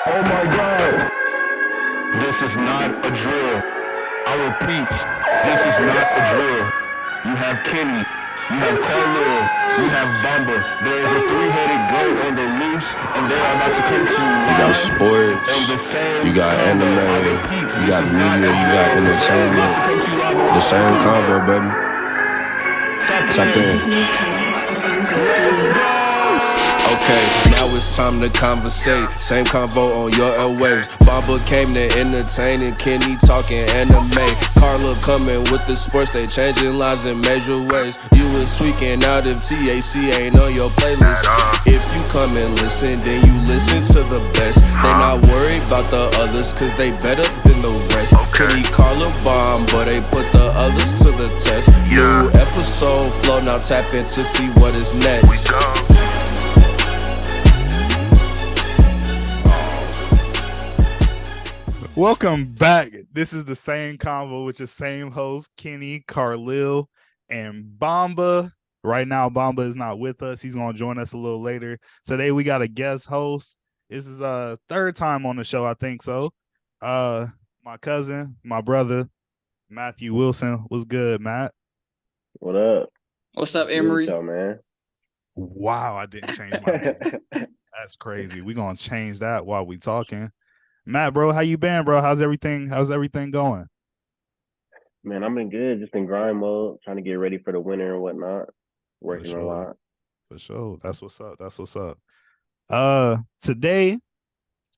Oh my God. This is not a drill. I repeat, this is not a drill. You have Kenny, you have Carlil, you have Bamba. There is a three-headed goat on the loose, and they are about to come to you You got live on sports, the same you got convo. I anime, repeat, you this got is not media, a you got drill. They are about entertainment. to come to you live on The the same same convo, baby. Tap in. Let's go! Okay, now it's time to conversate. Same convo on your airwaves. Bamba came to entertain and Kenny talking anime. Carla coming with the sports, they changing lives in major ways. You was tweaking out if TAC ain't on your playlist. If you come and listen, then you listen to the best. They not worried about the others, cause they better than the rest. Kenny, Carla, bomb, but they put the others to the test. New episode flow, now tap in to see what is next. Welcome back. This is the same convo with your same host, Kenny, Carlil, and Bamba. Right now, Bamba is not with us. He's going to join us a little later. Today, we got a guest host. This is third time on the show, I think so. My cousin, my brother, Matthew Wilson. What's good, Matt? What up? What's up, Good Emery? show, man. Wow, I didn't change my name. That's crazy. We're going to change that while we talking. Matt, bro, how you been, bro? How's everything going? Man, I've been good, just in grind mode, trying to get ready for the winter and whatnot. Working a lot. For sure. That's what's up. Today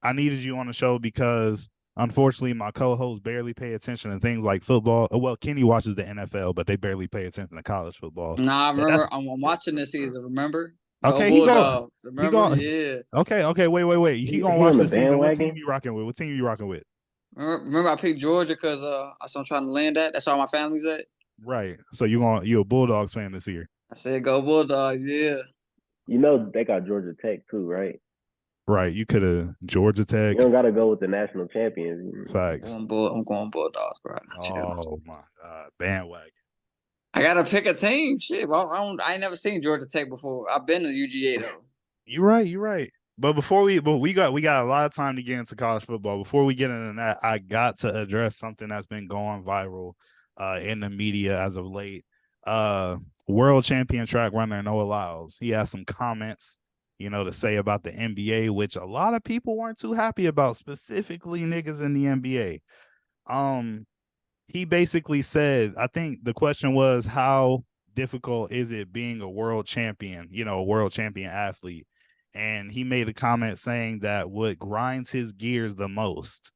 I needed you on the show because unfortunately my co-hosts barely pay attention to things like football. Well, Kenny watches the NFL, but they barely pay attention to college football. Nah, I remember. I'm watching this season. Remember? Okay, Go Bulldogs. Remember? Yeah. Okay. Wait. He gonna He watch on the this season. What team bandwagon? you rocking with? What team you rocking with? Remember, I picked Georgia because I'm trying to land at. That's all my family's at. Right. So you a Bulldogs fan this year? I said, "Go Bulldogs!" Yeah. You know they got Georgia Tech too, right? Right. You could have Georgia Tech. You don't got to go with the national champions. Facts. I'm going Bulldogs, bro. Oh my God, bandwagon. I gotta pick a team. Shit, I ain't never seen Georgia Tech before. I've been to UGA though. You're right. But we got a lot of time to get into college football. Before we get into that, I got to address something that's been going viral in the media as of late. World champion track runner Noah Lyles. He has some comments, to say about the NBA, which a lot of people weren't too happy about, specifically niggas in the NBA. He basically said, I think the question was, how difficult is it being a world champion, a world champion athlete? And he made a comment saying that what grinds his gears the most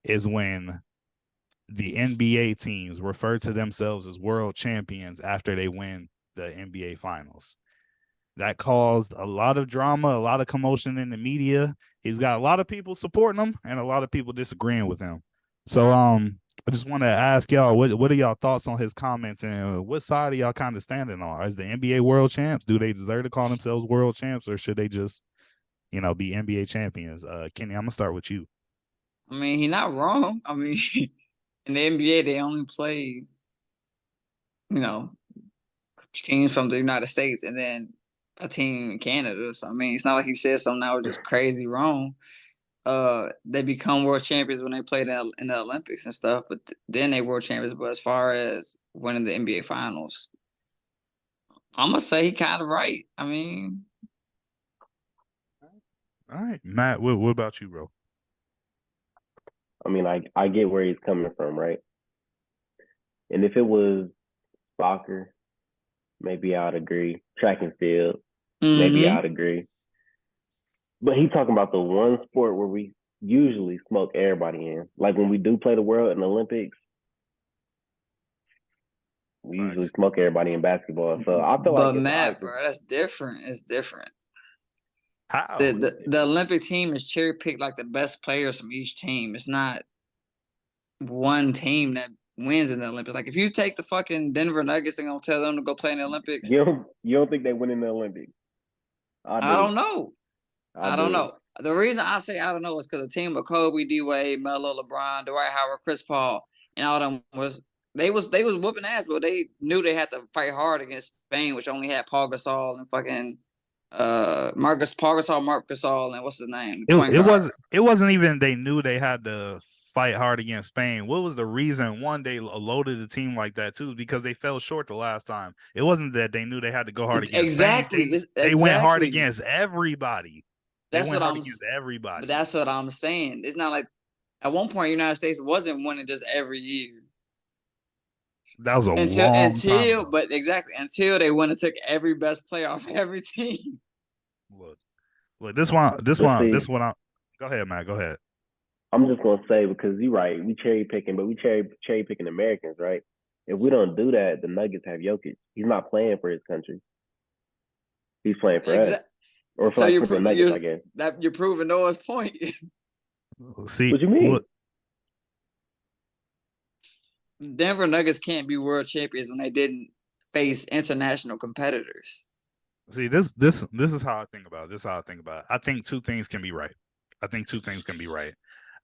is when the NBA teams refer to themselves as world champions after they win the NBA finals. That caused a lot of drama, a lot of commotion in the media. He's got a lot of people supporting him and a lot of people disagreeing with him. So I just want to ask y'all, what are y'all thoughts on his comments, and what side are y'all kind of standing on? Is the NBA world champs? Do they deserve to call themselves world champs, or should they just, be NBA champions? Kenny, I'm gonna start with you. I mean, he's not wrong. I mean, in the NBA, they only play, teams from the United States and then a team in Canada. So I mean, it's not like he said something that was just crazy wrong. They become world champions when they play in the Olympics and stuff, but then they world champions. But as far as winning the NBA finals, I'm gonna say he kind of right. I mean, all right, Matt, what about you, bro? I mean, I get where he's coming from, right? And if it was soccer, maybe I'd agree. Track and field, maybe I'd agree. But he's talking about the one sport where we usually smoke everybody in. Like when we do play the world in the Olympics, we usually smoke everybody in basketball. So I feel like, but Matt, bro, that's different. It's different. How the Olympic team is cherry picked like the best players from each team. It's not one team that wins in the Olympics. Like if you take the fucking Denver Nuggets and gonna tell them to go play in the Olympics, you don't think they win in the Olympics? I don't know. I don't know. The reason I say I don't know is because the team of Kobe, D Wade, Melo, LeBron, Dwight Howard, Chris Paul, and all them was whooping ass, but they knew they had to fight hard against Spain, which only had Paul Gasol and fucking Marcus Gasol, and what's his name? It wasn't even they knew they had to fight hard against Spain. What was the reason? One, they loaded the team like that too because they fell short the last time. It wasn't that they knew they had to go hard against Spain. They went hard against everybody. That's what I'm saying. It's not like at one point the United States wasn't winning just every year. That was long time. But exactly until they went and took every best player off every team. Look, this one. Go ahead, Matt. Go ahead. I'm just gonna say because you're right. We cherry picking, but we cherry picking Americans, right? If we don't do that, the Nuggets have Jokic. He's not playing for his country. He's playing for us, or for the Nuggets, I guess. That you're proving Noah's point. See, what you mean? Denver Nuggets can't be world champions when they didn't face international competitors. See, this is how I think about it. I think two things can be right.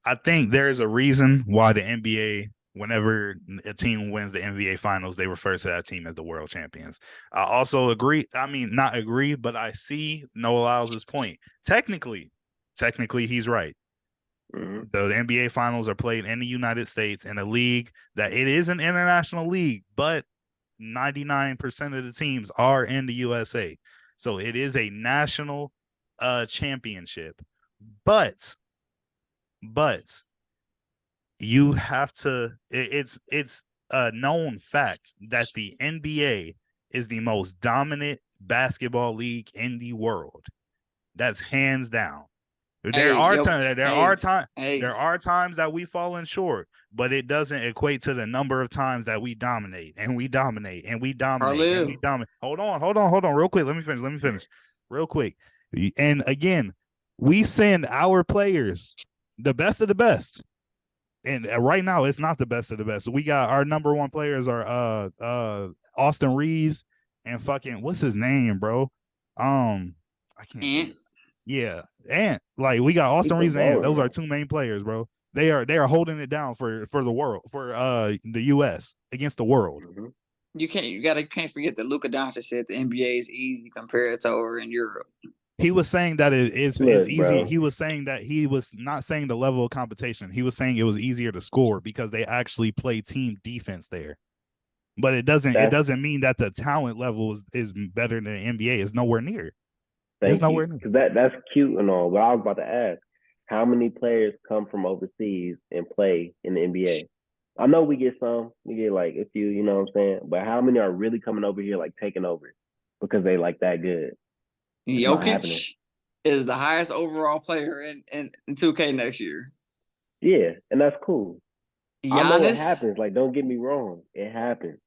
I think there is a reason why the NBA, whenever a team wins the NBA finals, they refer to that team as the world champions. I also agree. I mean, not agree, but I see Noah Lyles' point. Technically, he's right. Mm-hmm. The NBA finals are played in the United States in a league that it is an international league, but 99% of the teams are in the USA. So it is a national championship. But you have to it's a known fact that the NBA is the most dominant basketball league in the world. That's hands down. There are times that we fallen short, but it doesn't equate to the number of times that we dominate. Hold on, real quick. Let me finish. Real quick. And again, we send our players the best of the best. And right now it's not the best of the best. So we got our number one players are Austin Reeves and fucking what's his name, bro? I can't. Yeah, and like we got Austin Reeves and Ant. Those are two main players, bro. They are holding it down for the world, for the US against the world. Mm-hmm. You can't forget that Luka Doncic said the NBA is easy compared to over in Europe. He was saying that it's easy. Bro. He was saying that he was not saying the level of competition. He was saying it was easier to score because they actually play team defense there. But it doesn't mean that the talent level is better than the NBA. It's nowhere near. Because that's cute and all, but I was about to ask, how many players come from overseas and play in the NBA? I know we get like a few, you know what I'm saying? But how many are really coming over here, like taking over because they like that good? Jokic is the highest overall player in 2K next year. Yeah, and that's cool. Giannis, I know it happens. Like, don't get me wrong, it happens.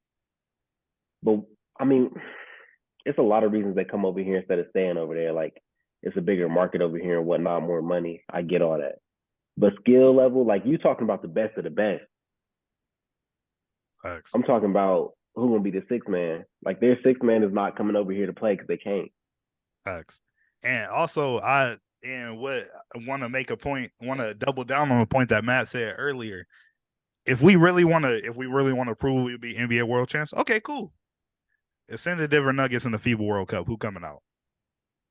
But I mean, it's a lot of reasons they come over here instead of staying over there. Like, it's a bigger market over here and whatnot, more money. I get all that. But skill level, like you talking about the best of the best. Facts. I'm talking about who gonna be the sixth man. Like their sixth man is not coming over here to play because they can't. Facts. And also want to double down on a point that Matt said earlier. If we really want to prove we'll be NBA world champs, okay, cool. Send the Denver Nuggets in the FIBA World Cup. Who coming out?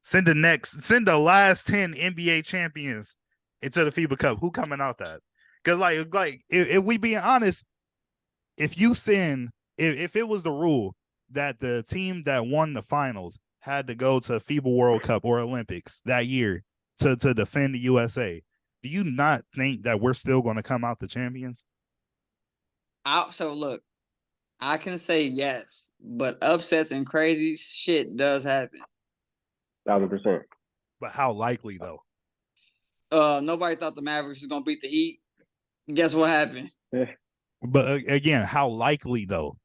Send the last 10 NBA champions into the FIBA Cup. Who coming out that? Because like if we being honest, if it was the rule that the team that won the finals had to go to FIBA World Cup or Olympics that year to defend the USA, do you not think that we're still going to come out the champions? So look, I can say yes, but upsets and crazy shit does happen. 1,000%. But how likely though? Nobody thought the Mavericks was gonna beat the Heat. Guess what happened? But again, how likely though?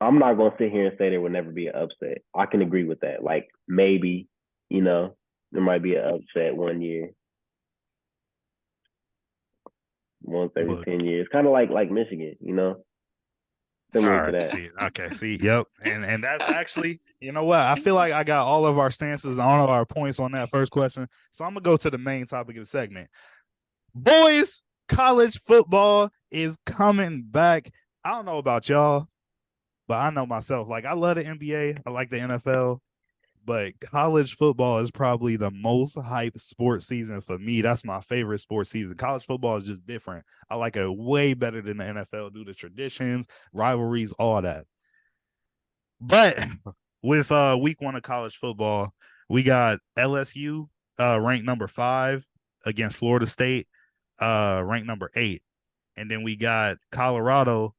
I'm not gonna sit here and say there will never be an upset. I can agree with that. Like maybe, there might be an upset one year. Once every 10 years. Kind of like Michigan, Similar to that. See, yep. And that's actually, you know what? I feel like I got all of our stances, all of our points on that first question. So I'm gonna go to the main topic of the segment. Boys, college football is coming back. I don't know about y'all, but I know myself. Like, I love the NBA. I like the NFL. But college football is probably the most hyped sports season for me. That's my favorite sports season. College football is just different. I like it way better than the NFL due to traditions, rivalries, all that. But with week 1 of college football, we got LSU ranked number 5 against Florida State, ranked number 8. And then we got Colorado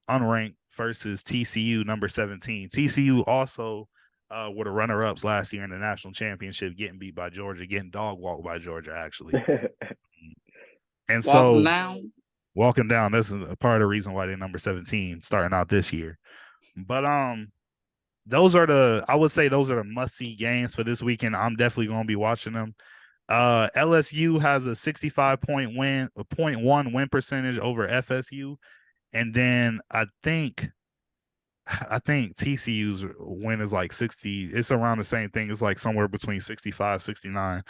unranked versus TCU number 17. TCU also were the runner-ups last year in the national championship, getting beat by Georgia, getting dog walked by Georgia, actually. And Walking so down. walking down, that's a part of the reason why they're number 17 starting out this year. But those are I would say those are the must-see games for this weekend. I'm definitely going to be watching them. LSU has a 65.1 win percentage over FSU. And then I think TCU's win is like 60. It's around the same thing. It's like somewhere between 65, 69.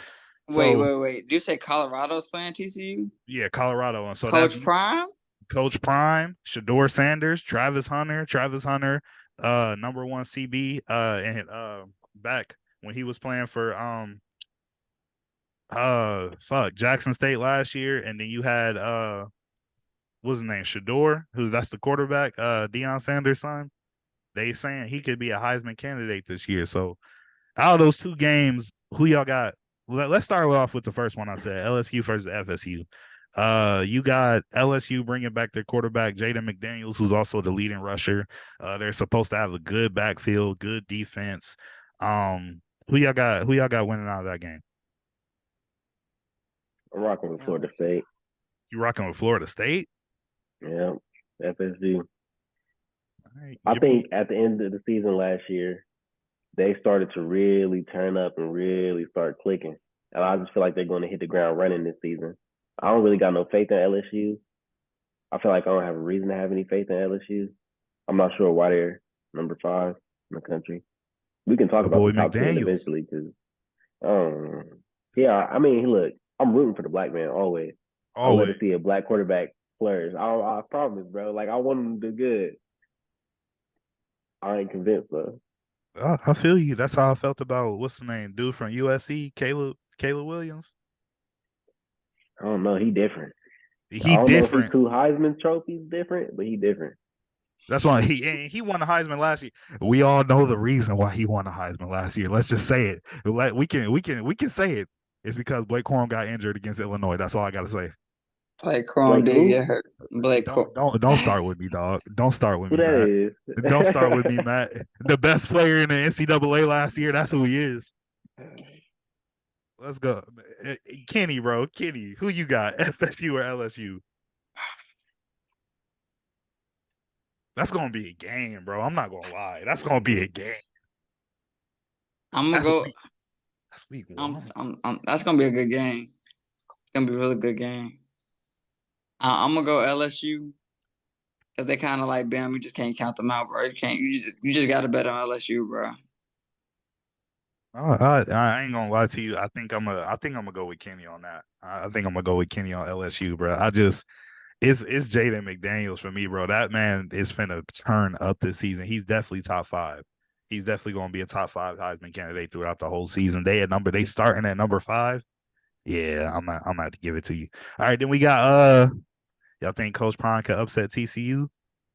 Wait. Do you say Colorado's playing TCU? Yeah, Colorado. And so that's Coach Prime? Coach Prime, Shador Sanders, Travis Hunter, number 1 CB, and back when he was playing for Jackson State last year, and then you had what's his name, Shador, that's the quarterback, Deion Sanders' son. They saying he could be a Heisman candidate this year. So out of those 2 games, who y'all got? Let's start off with the first one I said, LSU versus FSU. You got LSU bringing back their quarterback, Jaden McDaniels, who's also the leading rusher. They're supposed to have a good backfield, good defense. Who y'all got winning out of that game? I'm rocking with Florida State. You rocking with Florida State? Yeah, FSU. Right, I think at the end of the season last year, they started to really turn up and really start clicking. And I just feel like they're going to hit the ground running this season. I don't really got no faith in LSU. I feel like I don't have a reason to have any faith in LSU. I'm not sure why they're number 5 in the country. We can talk about the top 10 eventually because, yeah, I mean, look, I'm rooting for the black man always. I love to see a black quarterback flourish. I promise, bro. Like, I want him to do good. I ain't convinced, though. I feel you. That's how I felt about what's the name, dude from USC, Caleb Williams. I don't know. He different. He different. Know if he's 2 Heisman trophies different, but he different. That's why he won the Heisman last year. We all know the reason why he won the Heisman last year. Let's just say it. We can say it. It's because Blake Corum got injured against Illinois. That's all I got to say. Blake Corum did get hurt. Don't start with me, dog. Don't start with me, Matt. Don't start with me, Matt. The best player in the NCAA last year. That's who he is. Let's go, Kenny, bro. Kenny, who you got? FSU or LSU? That's gonna be a game, bro. I'm not gonna lie. That's gonna be a game. I'm gonna go. That's week 1. That's gonna be a good game. It's gonna be a really good game. I'm gonna go LSU because they kind of like Bam. You just can't count them out, bro. You just got to bet on LSU, bro. I ain't gonna lie to you. I think I'm gonna go with Kenny on that. I think I'm gonna go with Kenny on LSU, bro. It's Jaden McDaniels for me, bro. That man is finna turn up this season. He's definitely top 5. He's definitely gonna be a top 5 Heisman candidate throughout the whole season. They starting at number 5. Yeah, I'm gonna have to give it to you. All right, then we got y'all think Coach Prime could upset TCU?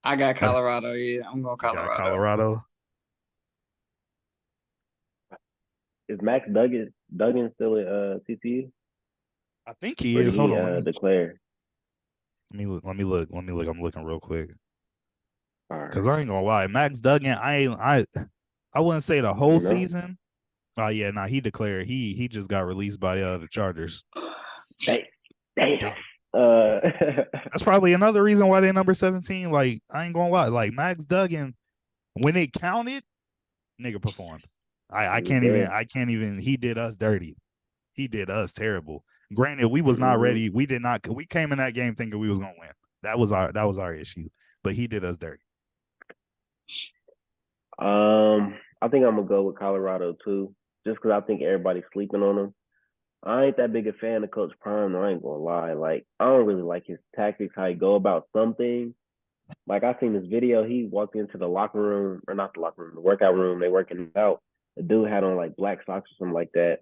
I got Colorado. Yeah, I'm going Colorado. Is Max Duggan still at TCU? I think he is. Hold on. Declare. Let me look. I'm looking real quick. Because right. I ain't gonna lie, Max Duggan, I wouldn't say the whole season. Oh yeah, he declared. He just got released by the Chargers. Damn. That's probably another reason why they're number 17. Like, I ain't gonna lie. Like, Max Duggan, when it counted, nigga performed. I can't even. He did us dirty. He did us terrible. Granted, we was not ready. We came in that game thinking we was gonna win. That was our issue. But he did us dirty. I think I'm gonna go with Colorado too, just because I think everybody's sleeping on him. I ain't that big a fan of Coach Prime, though, I ain't gonna lie. Like, I don't really like his tactics, how he go about some things. Like, I seen this video, he walked into the locker room, or not the locker room, the workout room, they working out. A dude had on like black socks or something like that.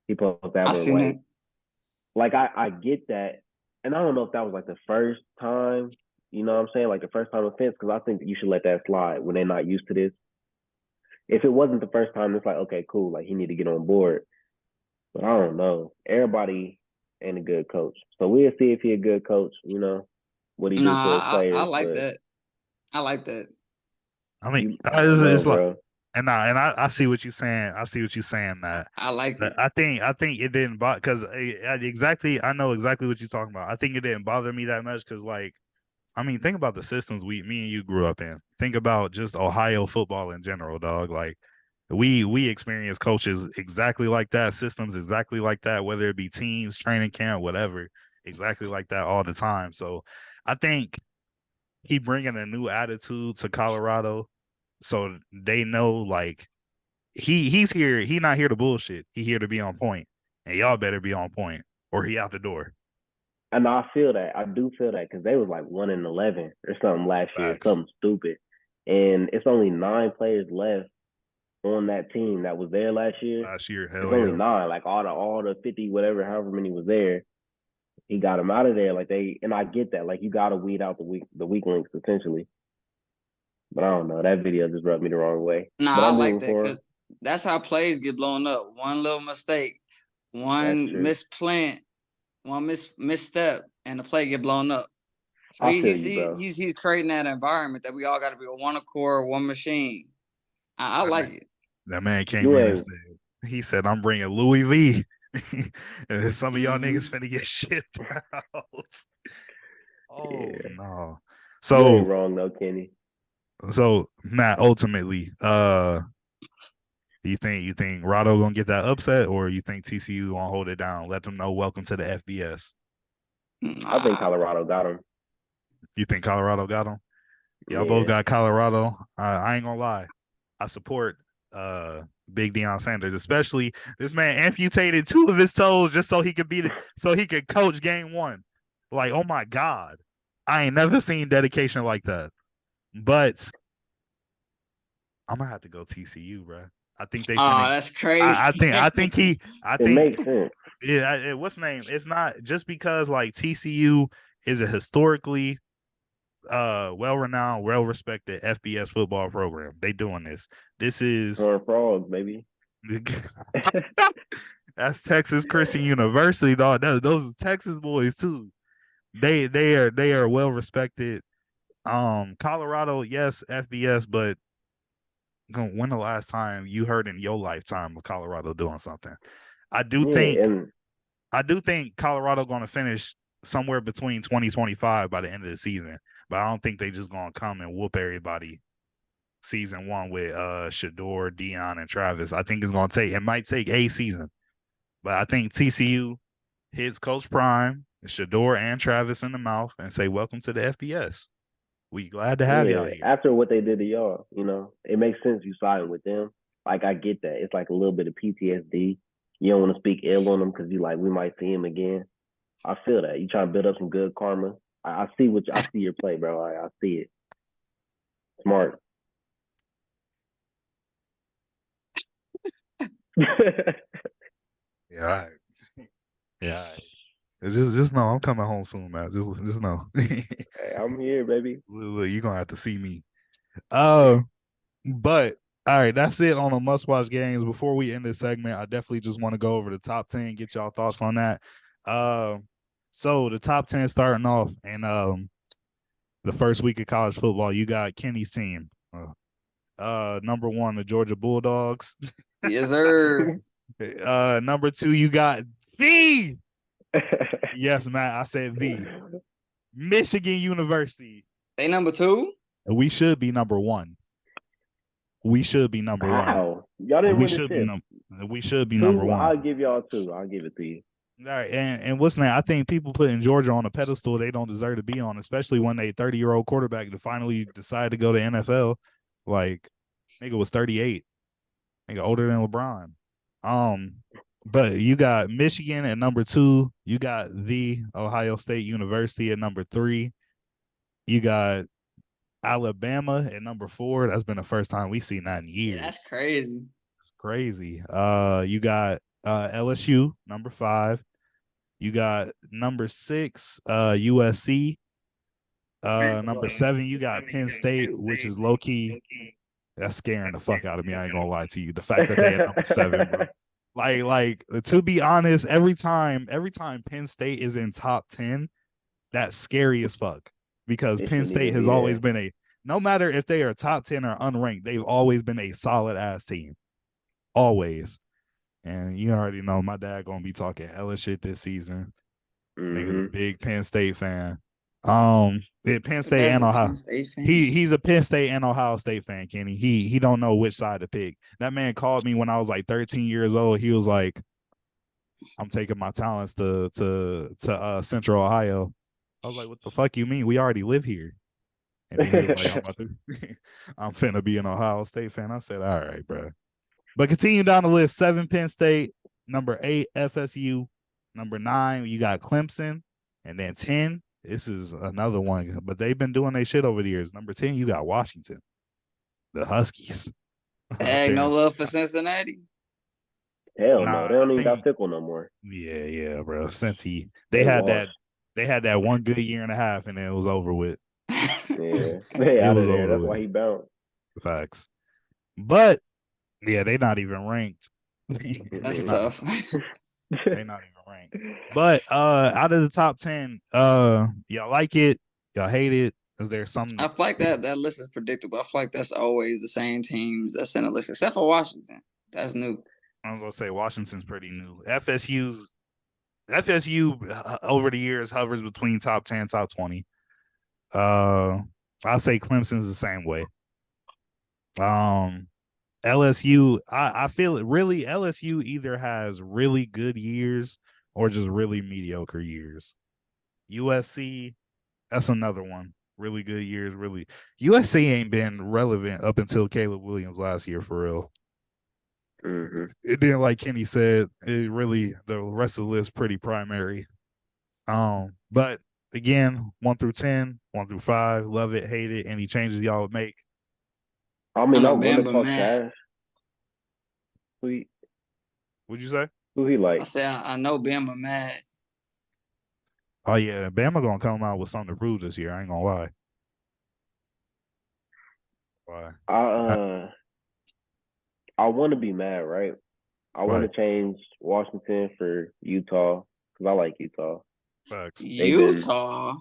He supposed to have I on seen it. white. Like I get that, and I don't know if that was like the first time. You know what I'm saying? Like the first time offense, because I think that you should let that slide when they're not used to this. If it wasn't the first time, it's like okay, cool. Like he need to get on board. But I don't know. Everybody ain't a good coach, so we'll see if he a good coach. You know what he do for his Nah, I players, like but that. I like that. I mean, I don't know, it's like, bro. I see what you're saying. I see what you're saying, Matt. I like But it. I think it didn't bother because exactly I know exactly what you're talking about. I think it didn't bother me that much because like I mean think about the systems me and you grew up in. Think about just Ohio football in general, dog. Like we experience coaches exactly like that, systems exactly like that, whether it be teams, training camp, whatever, exactly like that all the time. So I think he bringing a new attitude to Colorado, so they know like he's here. He not here to bullshit. He here to be on point, and y'all better be on point, or he out the door. And I feel that. I do feel that because they was like 1-11 or something last year, Facts. something stupid. And it's only 9 players left on that team that was there last year. Last year, It's hell only yeah. 9. Like all the 50, whatever, however many was there. He got them out of there. And I get that. Like you got to weed out the weak links essentially. But I don't know. That video just rubbed me the wrong way. But Nah, I I'm like rooting that for him. because that's how plays get blown up. One little mistake, That's one true. misplant, one misstep, and the play get blown up. So I feel you, bro. he's creating that environment that we all got to be a one accord, one machine. I That like man, it. that man came You in and ain't. said, he said, I'm bringing Louis V. And some of y'all Mm-hmm. niggas finna get shipped out. Oh Yeah. no. You ain't So wrong though, Kenny. Matt, ultimately, you think Rado gonna get that upset, or you think TCU gonna hold it down? Let them know welcome to the FBS. I think Nah, Colorado got him. You think Colorado got them? Y'all both Yeah. got Colorado. I ain't gonna lie. I support Big Deion Sanders, especially this man amputated 2 of his toes just so he could so he could coach game 1. Like, oh my God. I ain't never seen dedication like that. But I'm gonna have to go TCU, bro. I think they oh, finna that's crazy. I It think makes sense. yeah, what's the name? It's not just because like TCU is a historically well renowned, well respected FBS football program. They doing this. This is Horn frogs, baby. that's Texas Christian University, dog. Those are Texas boys too. They are well respected. Colorado, yes, FBS, but when the last time you heard in your lifetime of Colorado doing something? I do Yeah, think and I do think Colorado going to finish somewhere between 2025 by the end of the season, but I don't think they just going to come and whoop everybody season 1 with Shador, Dion, and Travis. I think it might take a season, but I think TCU hits Coach Prime, Shador, and Travis in the mouth and say, "Welcome to the FBS. We glad to have y'all yeah, here." after what they did to y'all, it makes sense you siding with them. Like I get that. It's like a little bit of PTSD. You don't want to speak ill on them because you like we might see him again. I feel that. You trying to build up some good karma. I see I see your play, bro. I see it. Smart. Yeah, all right. Yeah, all right. Just know I'm coming home soon, man. Just know. Hey, I'm here, baby. Look, you're gonna have to see me. But all right, that's it on the must watch games. Before we end this segment, I definitely just want to go over the top 10, get y'all thoughts on that. So the top 10 starting off and the first week of college football, you got Kenny's team. Number 1, the Georgia Bulldogs. Yes, sir. Number 2, you got the yes, Matt, I said the Michigan University. They number 2. We should be number 1. We should be number 1. How? Y'all didn't We win the should be tip. we should be number 2, 1. I'll give y'all 2. I'll give it to you. All right, and what's that? I think people putting Georgia on a pedestal they don't deserve to be on, especially when a 30-year-old quarterback to finally decide to go to NFL. Like, nigga was 38. Nigga older than LeBron. But you got Michigan at number 2. You got the Ohio State University at number 3. You got Alabama at number 4. That's been the first time we've seen that in Yeah, that's years. crazy. It's crazy. You got LSU number 5. You got number 6, USC. Number 7, you got Penn State, which is low key. That's scaring the fuck out of me. I ain't gonna lie to you. The fact that they at number 7, bro. Like to be honest, every time Penn State is in top 10, that's scary as fuck. Because It Penn shouldn't State even has be always there. been no matter if they are top 10 or unranked, they've always been a solid ass team. Always. And you already know my dad gonna be talking hella shit this season. Nigga's a Mm-hmm. big Penn State fan. Penn State That's and a Ohio. Penn State fan. He's a Penn State and Ohio State fan, Kenny. He don't know which side to pick. That man called me when I was like 13 years old. He was like, "I'm taking my talents to Central Ohio." I was like, "What the fuck you mean? We already live here." And then he was like, I'm finna be an Ohio State fan. I said, all right, bro. But continue down the list. 7, Penn State. Number 8, FSU. Number 9, you got Clemson. And then 10, this is another one. But they've been doing their shit over the years. Number 10, you got Washington. The Huskies. Hey, no love for Cincinnati. Hell Nah, no, they don't I even got think- Fickle no more. Yeah, bro. Since they They had washed. they had that one good year and a half, and then it was over with. Yeah, they It out was of there. over That's with. why he bounced. Facts. But yeah, they not even ranked. That's They not- tough. They not even ranked. But out of the top 10, y'all like it? Y'all hate it? Is there something? I feel like that list is predictable. I feel like that's always the same teams that's in the list, except for Washington. That's new. I was gonna say Washington's pretty new. FSU over the years hovers between top 10, top 20. I'll say Clemson's the same way. LSU, I feel it really. LSU either has really good years or just really mediocre years. USC, that's another one. Really good years, really. USC ain't been relevant up until Caleb Williams last year, for real. Mm-hmm. It didn't, like Kenny said, it really, the rest of the list pretty primary. But again, 1 through 10, 1 through 5, love it, hate it. Any changes y'all would make? I mean, I I know want to Bama talk mad. trash. What'd you say? Who he like? I say I know Bama mad. Oh yeah, Bama gonna come out with something to prove this year. I ain't gonna lie. Why? I want to be mad, right? I want Right. to change Washington for Utah because I like Utah. Facts. Utah.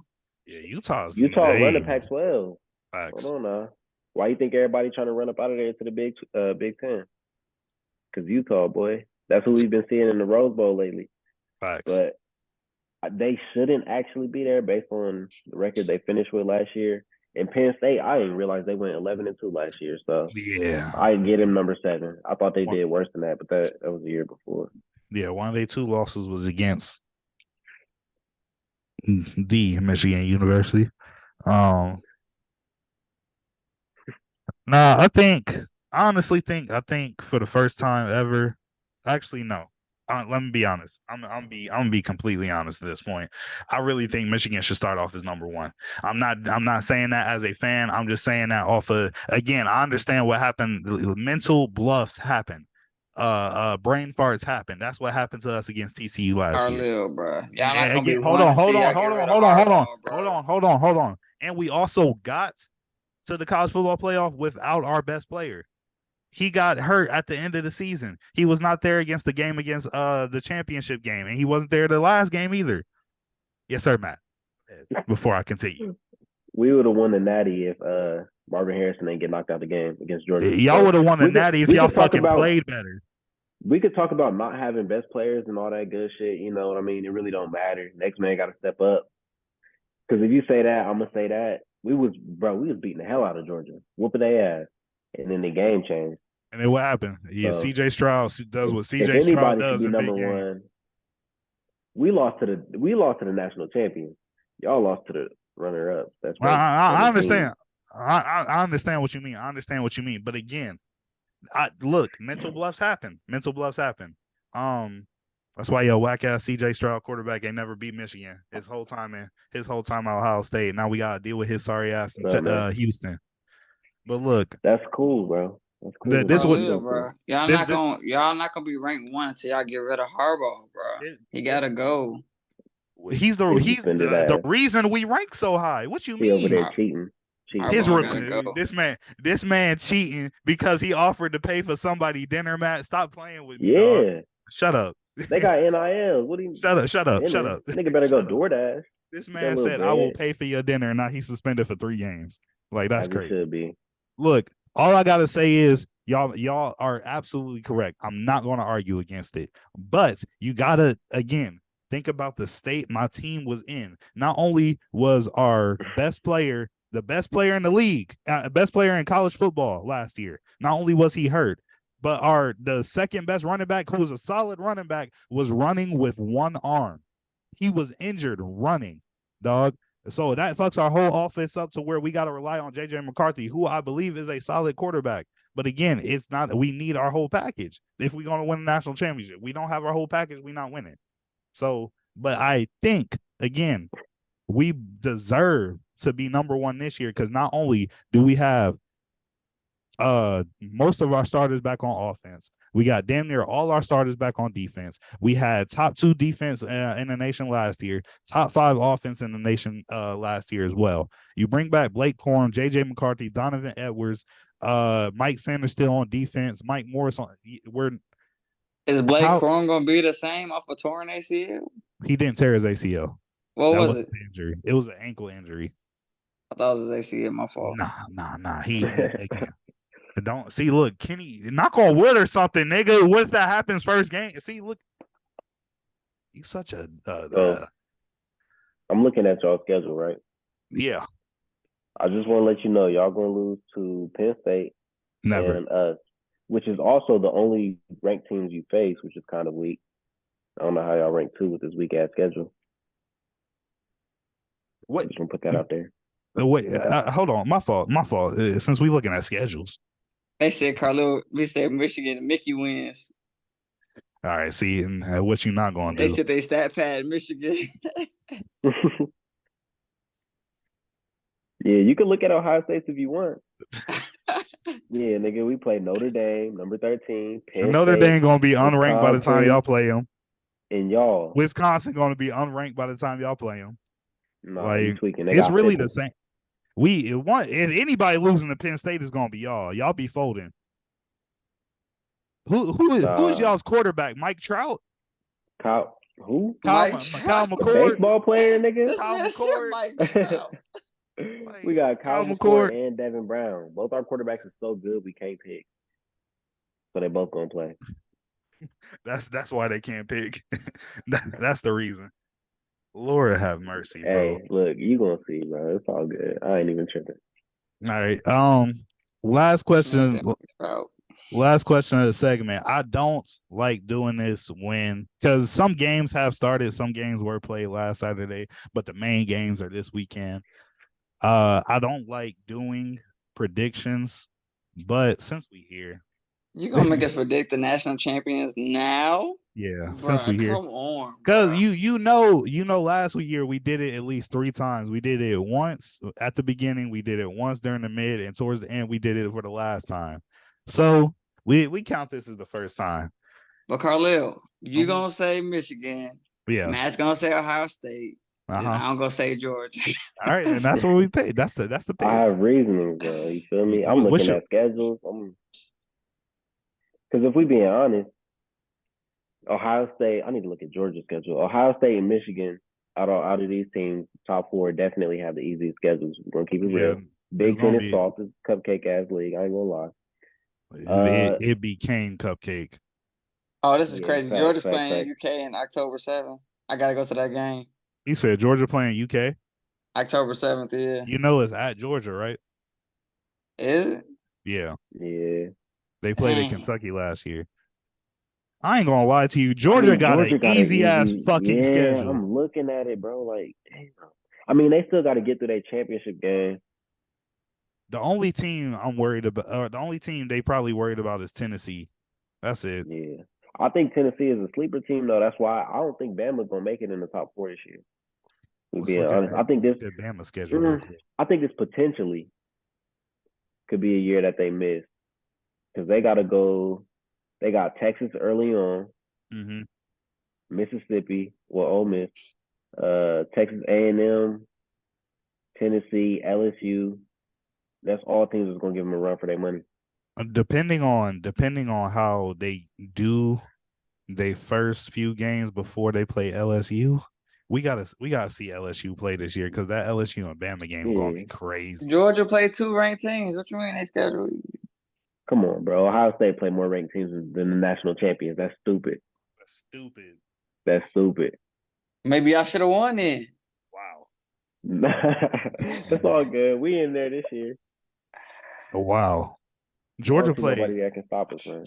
Yeah, Utah's Utah run the name. Pac-12. Facts. Hold on now. Why you think everybody trying to run up out of there to the Big Ten? Because Utah, boy, that's who we've been seeing in the Rose Bowl lately. Facts. But they shouldn't actually be there based on the record they finished with last year. And Penn State, I didn't realize they went 11-2 last year. So Yeah. I get him number 7. I thought they did worse than that, but that was the year before. Yeah, one of their 2 losses was against the Michigan University. Nah, I honestly think for the first time ever, actually no. Let me be honest. I'm gonna be completely honest at this point. I really think Michigan should start off as number 1. I'm not saying that as a fan. I'm just saying that off of, again, I understand what happened. Mental bluffs happen. Brain farts happen. That's what happened to us against TCU last year. Harlil, bro. Y'all And not gonna be again, hold on. And we also got to the college football playoff without our best player. He got hurt at the end of the season. He was not there against the championship game, and he wasn't there the last game either. Yes, sir, Matt. Before I continue, we would have won the Natty if Marvin Harrison didn't get knocked out the game against Georgia. Y'all would have won the Natty if y'all fucking played better. We could talk about not having best players and all that good shit. You know what I mean? It really don't matter. Next man got to step up. Because if you say that, I'm gonna say that we was beating the hell out of Georgia, whooping their ass, and then the game changed. And then what happened? Yeah, So, CJ Stroud does what CJ if Stroud anybody does should be in number big games. 1. We lost to the national champions. Y'all lost to the runner up. That's right. I understand. I understand what you mean. But again, look, mental bluffs happen. That's why your whack ass CJ Stroud quarterback ain't never beat Michigan his whole time at Ohio State. Now we gotta deal with his sorry ass in Houston. But look, that's cool, bro. That's cool. This would Bro. Y'all not gonna be ranked 1 until y'all get rid of Harbaugh, bro. He gotta go. He's the reason we rank so high. What you mean? He over there cheating. This man cheating because he offered to pay for somebody dinner, Matt. Stop playing with me, dog. Shut up. They got NILs. What do you? Shut up. Nigga better go DoorDash. This man said, "I will pay for your dinner," and now he's suspended for 3 games. Like that's crazy. Should be. Look, all I gotta say is y'all are absolutely correct. I'm not going to argue against it, but you gotta again think about the state my team was in. Not only was our best player the best player in the league, best player in college football last year, not only was he hurt, but the second best running back, who was a solid running back, was running with one arm. He was injured running, dog. So that fucks our whole offense up to where we got to rely on J.J. McCarthy, who I believe is a solid quarterback. But again, it's not. We need our whole package if we're going to win a national championship. We don't have our whole package, we're not winning. So, but I think, again, we deserve to be number 1 this year because not only do we have most of our starters back on offense, we got damn near all our starters back on defense. We had top 2 defense in the nation last year, top 5 offense in the nation last year as well. You bring back Blake Corum, J.J. McCarthy, Donovan Edwards, Mike Sanders still on defense, Mike Morris on. Is Blake Corum gonna be the same off a torn ACL? He didn't tear his ACL. What was it? Injury. It was an ankle injury. I thought it was his ACL. My fault. Nah. He don't see. Look, Kenny, knock on wood or something, nigga. What if that happens first game? See, look, you such a. I'm looking at y'all schedule, right? Yeah. I just want to let you know y'all gonna lose to Penn State and us, which is also the only ranked teams you face, which is kind of weak. I don't know how y'all rank 2 with this weak ass schedule. What? Just gonna put that out there. Wait, hold on. My fault. Since we looking at schedules, they said we said Michigan and Mickey wins. All right, see, and what you not gonna do? They said they stat pad Michigan. Yeah, you can look at Ohio State if you want. Yeah, nigga, we play Notre Dame, number 13. Notre Dame gonna be unranked by the time y'all play them. And y'all, Wisconsin gonna be unranked by the time y'all play them. No, like, tweaking. It's really the same. If anybody losing to Penn State is gonna be y'all. Y'all be folding. Who is y'all's quarterback? Mike Trout? Who? Kyle McCord. Baseball player, nigga. This man said Mike Trout. We got Kyle McCord and Devin Brown. Both our quarterbacks are so good we can't pick. So they both gonna play. That's why they can't pick. That's the reason. Lord have mercy, bro. Hey, look, you gonna see, bro. It's all good. I ain't even tripping. All right. Last question. Last question of the segment. I don't like doing this because some games have started, some games were played last Saturday, but the main games are this weekend. I don't like doing predictions, but since we here, you gonna make us predict the national champions now? Yeah, bruh, since we here, come on, because you know, last year we did it at least 3 times. We did it once at the beginning, we did it once during the mid, and towards the end, we did it for the last time. So we count this as the first time. But Carlil, you gonna say Michigan? Yeah, Matt's gonna say Ohio State. I'm gonna say Georgia. All right, and that's what we paid. That's the pick. I have reasonings, bro. You feel me? I'm looking at schedules. Because if we being honest, Ohio State, I need to look at Georgia's schedule. Ohio State and Michigan, out of these teams, top 4 definitely have the easiest schedules. We're gonna keep it real. Big Ten is soft, it's cupcake ass league. I ain't gonna lie. It became cupcake. Oh, this is crazy. Georgia's playing UK in October 7th. I gotta go to that game. He said Georgia playing UK? October 7th, yeah. You know it's at Georgia, right? Is it? Yeah. Yeah. They played at Kentucky last year. I ain't gonna lie to you. Georgia got an easy ass fucking schedule. I'm looking at it, bro. Like, damn. I mean, they still got to get through their championship game. The only team I'm worried about, the only team they probably worried about is Tennessee. That's it. Yeah. I think Tennessee is a sleeper team, though. That's why I don't think Bama's gonna make it in the top 4 this year. To be honest, I think this Bama schedule. I think this potentially could be a year that they miss. because they got to go. They got Texas early on, Mm-hmm. Mississippi, well, Ole Miss, Texas A&M, Tennessee, LSU. That's all teams that's gonna give them a run for their money. Depending on how they do their first few games before they play LSU, we gotta see LSU play this year because that LSU and Bama game gonna be crazy. Georgia played 2 ranked teams. What you mean they schedule? Come on, bro. Ohio State play more ranked teams than the national champions. That's stupid. That's stupid. That's stupid. Maybe I should have won then. Wow. That's all good. We in there this year. Oh, wow. I Georgia don't see played nobody that can stop us, man.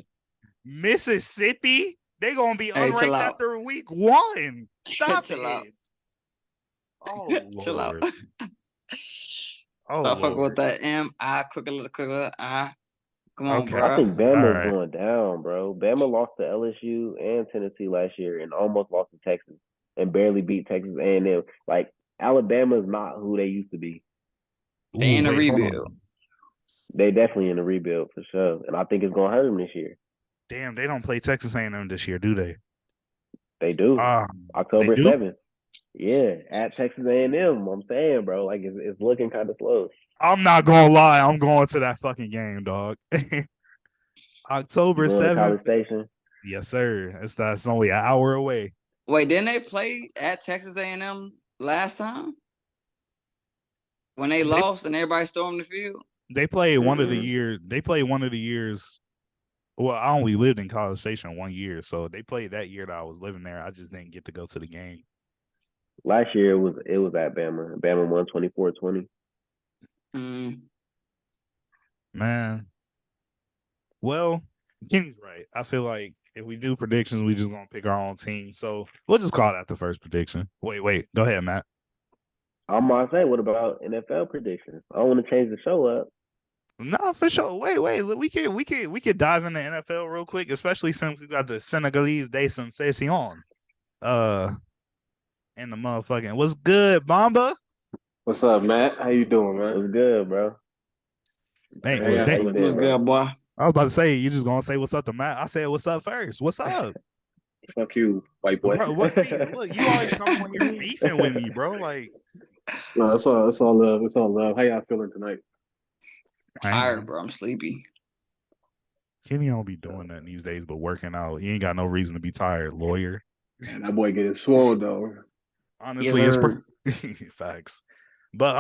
Mississippi. They gonna be Hey, chill unranked out. after week 1. Stop Chill it. out. Oh Chill out. Lord. Oh Stop fucking Lord. with that quick letter I. Come on, Okay. bro. I think All Bama's right. going down, bro. Bama lost to LSU and Tennessee last year and almost lost to Texas and barely beat Texas A&M. Like, Alabama's not who they used to be. They in a Wait, hold on. rebuild. They definitely in a rebuild for sure, and I think it's gonna hurt them this year. Damn, they don't play Texas A&M this year, do they? They do. They October do? 7th. Yeah, at Texas A&M. I'm saying, bro, like it's looking kind of slow. I'm not gonna lie. I'm going to that fucking game, dog. October You going to 7th. College Station? Yes, sir. That's only an hour away. Wait, didn't they play at Texas A&M last time? When they lost and everybody stormed the field? They played one of the Mm-mm. years. They played one of the years. Well, I only lived in College Station 1 year, so they played that year that I was living there. I just didn't get to go to the game. Last year it was at Bama. Bama won 24-20. Man. Well, Kenny's right. I feel like if we do predictions, we just gonna pick our own team. So we'll just call that the first prediction. Wait. Go ahead, Matt. I'm gonna say, what about NFL predictions? I don't want to change the show up. No, for sure. Wait. We could dive into NFL real quick, especially since we got the Senegalese de Sensation. And the motherfucking what's good, Bamba? What's up, Matt? How you doing, man? What's good, bro? Hey, How y'all dang. feeling? What's good, boy? I was about to say you just gonna say what's up to Matt. I said what's up first. What's up? Fuck you, white boy. Bro, what? See, look, you always come on here beefing with me, bro. Like, No, it's all love. It's all love. How y'all feeling tonight? Tired, bro. I'm sleepy. Kenny don't be doing nothing these days but working out. You ain't got no reason to be tired, lawyer. Man, that boy getting swole though. Honestly, Yes, it's facts. But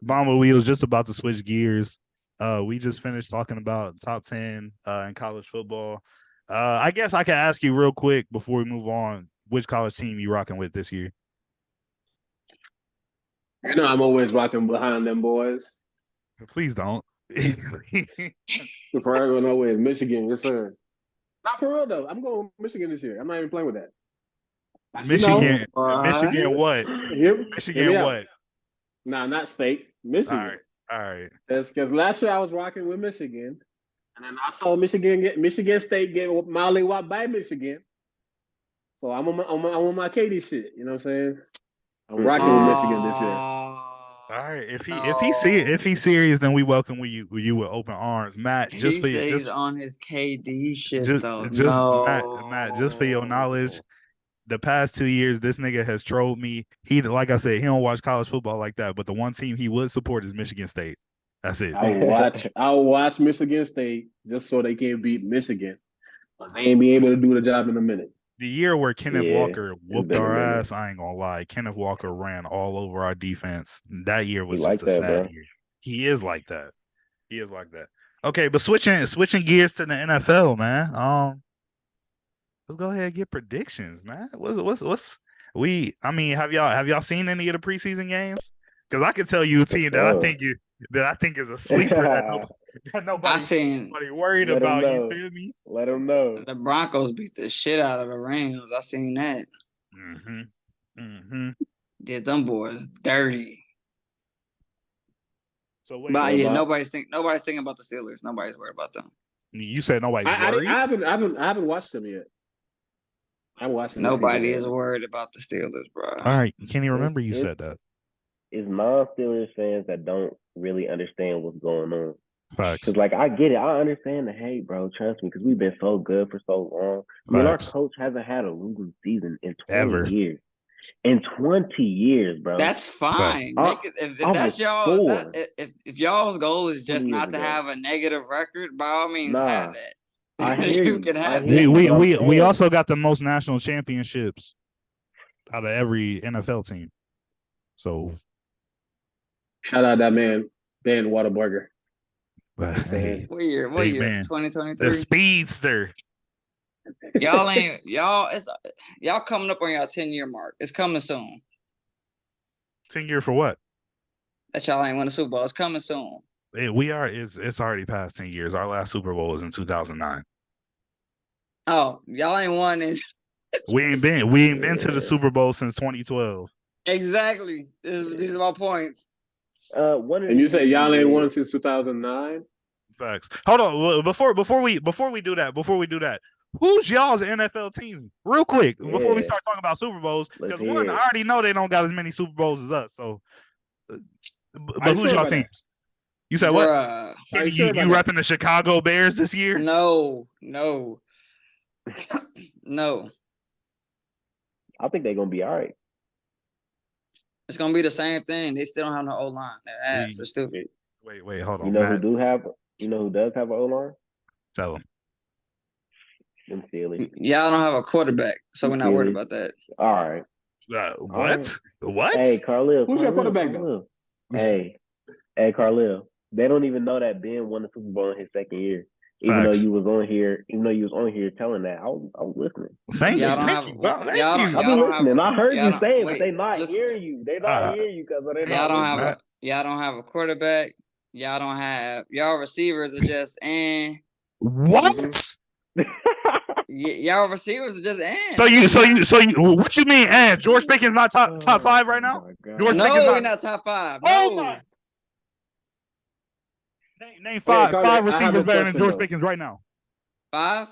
Bomba, we was just about to switch gears. We just finished talking about top 10 in college football. I guess I can ask you real quick before we move on, which college team you rocking with this year? You know I'm always rocking behind them boys. Please don't. The forever and always Michigan, yes sir. Not for real though. I'm going Michigan this year. I'm not even playing with that. Michigan, What? Michigan, what? Hear Michigan, me out. what? Nah, not state. Michigan. All right. Because last year I was rocking with Michigan, and then I saw Michigan State get mildly whopped by Michigan. So I'm on my Katie shit. You know what I'm saying? I'm rocking with Michigan this year. All right. If he's serious, then we welcome you with open arms, Matt. Just He for said you, he's on his KD shit just though. Matt, just for your knowledge, the past 2 years, this nigga has trolled me. He, like I said, he don't watch college football like that. But the one team he would support is Michigan State. That's it. I'll watch Michigan State just so they can't beat Michigan. But they ain't be able to do the job in a minute. The year where Kenneth Yeah, Walker whooped been a our minute. ass, I ain't gonna lie. Kenneth Walker ran all over our defense. That year was He just like a that, sad bro. year. He is like that. Okay, but switching gears to the NFL, man. Let's go ahead and get predictions, man. I mean, have y'all seen any of the preseason games? Because I can tell you a team that I think is a sleeper that nobody worried Let 'em about. know. You feel me? Let them know. The Broncos beat the shit out of the Rams. I seen that. Did them boys dirty. So wait, But yeah, nobody's thinking about the Steelers. Nobody's worried about them. you said nobody's worried? I haven't watched them yet. I watched them. Nobody is worried about the Steelers, bro. All right, can you remember you said that? It's non-Steelers fans that don't really understand what's going on. Facts. Because, like, I get it. I understand the hate, bro. Trust me, because we've been so good for so long. I mean, our Facts. coach hasn't had a losing season in 20 Ever. years. In 20 years, bro. That's fine. Make it, if that's y'all, if y'all's goal is just not to have a negative record, by all means have that. I hear you. Can have we also got the most national championships out of every NFL team. So shout out that man, Ben Waterburger. Hey, what year? 2023. The speedster. Y'all coming up on y'all 10-year mark. It's coming soon. 10-year for what? That y'all ain't won a Super Bowl. It's coming soon. It's already past 10 years. Our last Super Bowl was in 2009. Oh, y'all ain't won it. We ain't been to the Super Bowl since 2012. Exactly. These are my points. And you say y'all ain't won since 2009? Facts. Hold on. Before we do that, who's y'all's NFL team? Real quick, before we start talking about Super Bowls, because I already know they don't got as many Super Bowls as us. So, but who's y'all teams? You said what? You repping the Chicago Bears this year? No. I think they're gonna be all right. It's gonna be the same thing. They still don't have no O-line. Their ass are stupid. Wait, hold on. You know who does have an O-line? Tell them. Them Steelers. Y'all don't have a quarterback, so we're not worried about that. All right. What? What? Hey, Carlil. Who's your quarterback though? Hey, Carlil. They don't even know that Ben won the Super Bowl in his second year. Even though you was on here telling that, I was listening. Thank you. I've been listening. I heard you say, but they not hearing you. They not hearing you because they not listening. Y'all don't have a quarterback. Y'all receivers are just What? Y'all receivers are just So you what you mean? George Pickens not top 5 right now? George Pickens not top 5. No. Name five receivers better than George Pickens right now. Five.